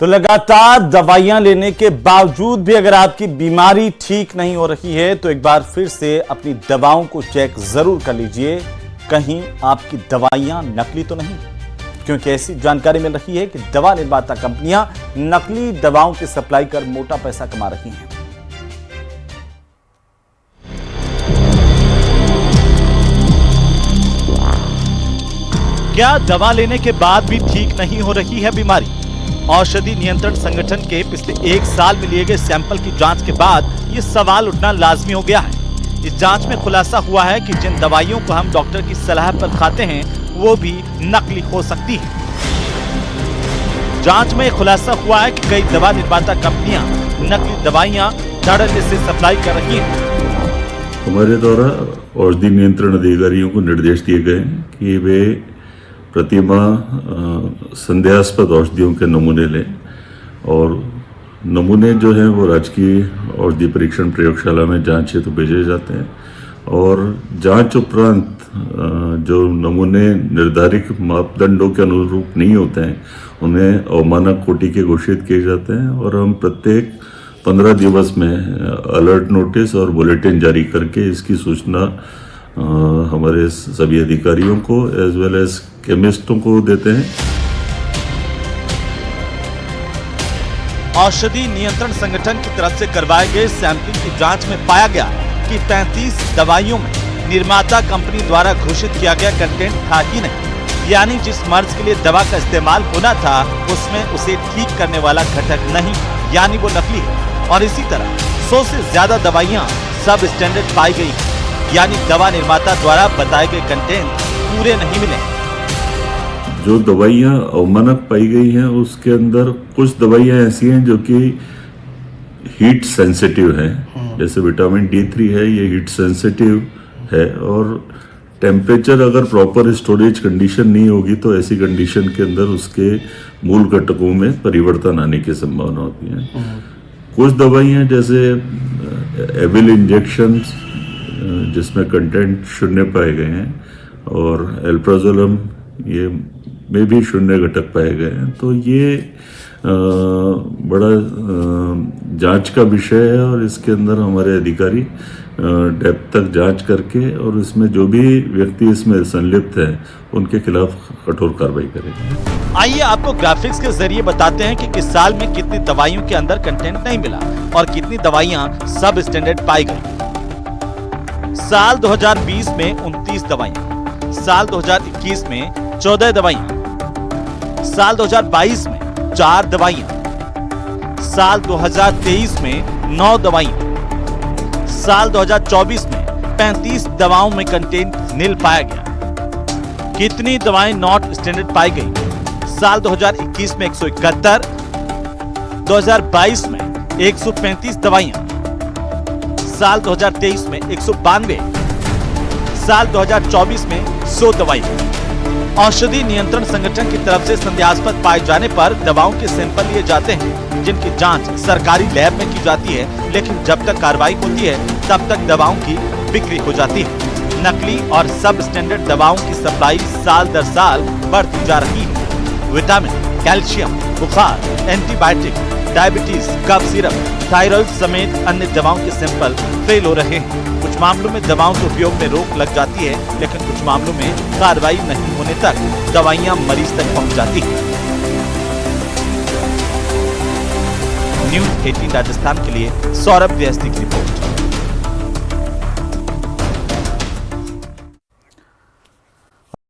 तो लगातार दवाइयां लेने के बावजूद भी अगर आपकी बीमारी ठीक नहीं हो रही है तो एक बार फिर से अपनी दवाओं को चेक जरूर कर लीजिए, कहीं आपकी दवाइयां नकली तो नहीं। क्योंकि ऐसी जानकारी मिल रही है कि दवा निर्माता कंपनियां नकली दवाओं की सप्लाई कर मोटा पैसा कमा रही हैं। क्या दवा लेने के बाद भी ठीक नहीं हो रही है बीमारी? औषधि नियंत्रण संगठन के पिछले 1 साल में लिए गए सैंपल की जांच के बाद ये सवाल उठना लाजमी हो गया है। इस जांच में खुलासा हुआ है कि जिन दवाइयों को हम डॉक्टर की सलाह पर खाते हैं वो भी नकली हो सकती है। जांच में खुलासा हुआ है कि कई दवा निर्माता कंपनियां नकली दवाइयां धड़ल्ले से सप्लाई कर रही हैं। हमारे द्वारा औषधि नियंत्रण अधिकारियों को निर्देश दिए गए हैं कि वे प्रतिमाह संदेहास्पद औषधियों के नमूने लें और नमूने जो हैं वो राजकीय औषधि परीक्षण प्रयोगशाला में जांच हेतु भेजे जाते हैं और जांच उपरांत जो नमूने निर्धारित मापदंडों के अनुरूप नहीं होते हैं उन्हें अवमानक कोटि के घोषित किए जाते हैं और हम प्रत्येक 15 दिवस में अलर्ट नोटिस और बुलेटिन जारी करके इसकी सूचना हमारे सभी अधिकारियों को एज वेल एज केमिस्टों को देते हैं। औषधि नियंत्रण संगठन की तरफ से करवाए गए सैंपलिंग की जांच में पाया गया कि 35 दवाइयों में निर्माता कंपनी द्वारा घोषित किया गया कंटेंट था ही नहीं, यानी जिस मर्ज के लिए दवा का इस्तेमाल होना था उसमें उसे ठीक करने वाला घटक नहीं, यानी वो नकली है। और इसी तरह 100 से ज्यादा दवाइयां सब स्टैंडर्ड पाई गई, यानी दवा निर्माता द्वारा बताए गए कंटेंट पूरे नहीं मिले। जो दवाइयां अवमानक पाई गई हैं उसके अंदर कुछ दवाइयां ऐसी हैं जो कि हीट सेंसिटिव हैं, जैसे विटामिन D3 है, ये हीट सेंसिटिव है और टेम्परेचर अगर प्रॉपर स्टोरेज कंडीशन नहीं होगी तो ऐसी कंडीशन के अंदर उसके मूल घटकों में परिवर्तन आने की संभावना होती है। कुछ दवाइयां जैसे एविल इंजेक्शन जिसमें कंटेंट शून्य पाए गए हैं और एल्प्राजोलम ये में भी शून्य घटक पाए गए हैं, तो ये बड़ा जांच का विषय है और इसके अंदर हमारे अधिकारी डेप्थ तक जांच करके और इसमें जो भी व्यक्ति इसमें संलिप्त है उनके खिलाफ कठोर कार्रवाई करेंगे। आइए आपको ग्राफिक्स के जरिए बताते हैं कि किस साल में कितनी दवाइयों के अंदर कंटेंट नहीं मिला और कितनी दवाइयां सब स्टैंडर्ड पाई गई। साल 2020 में 29 दवाइयां, साल 2021 में 14 दवाइयां, साल 2022 में 4 दवाइयां, साल 2023 में 9 दवाइयां, साल 2024 में 35 दवाओं में कंटेंट नील पाया गया। कितनी दवाएं नॉट स्टैंडर्ड पाई गई? साल 2021 में 171, 2022 में 135 दवाइयां, साल 2023 में 192, साल 2024 में 100 दवाइयां। औषधि नियंत्रण संगठन की तरफ से संदेहास्पद पाए जाने पर दवाओं के सैंपल लिए जाते हैं जिनकी जांच सरकारी लैब में की जाती है, लेकिन जब तक कार्रवाई होती है तब तक दवाओं की बिक्री हो जाती है। नकली और सब स्टैंडर्ड दवाओं की सप्लाई साल दर साल बढ़ती जा रही है। विटामिन, कैल्शियम, बुखार, antibiotic, diabetes, cough syrup, thyroid समेत अन्य दवाओं के सैंपल फेल हो रहे हैं। कुछ मामलों में दवाओं के उपयोग में रोक लग जाती है, लेकिन कुछ मामलों में कार्रवाई नहीं होने तक दवाइयां मरीज तक पहुंच जाती हैं। न्यूज़ 18 राजस्थान के लिए सौरभ व्यस्ती की रिपोर्ट।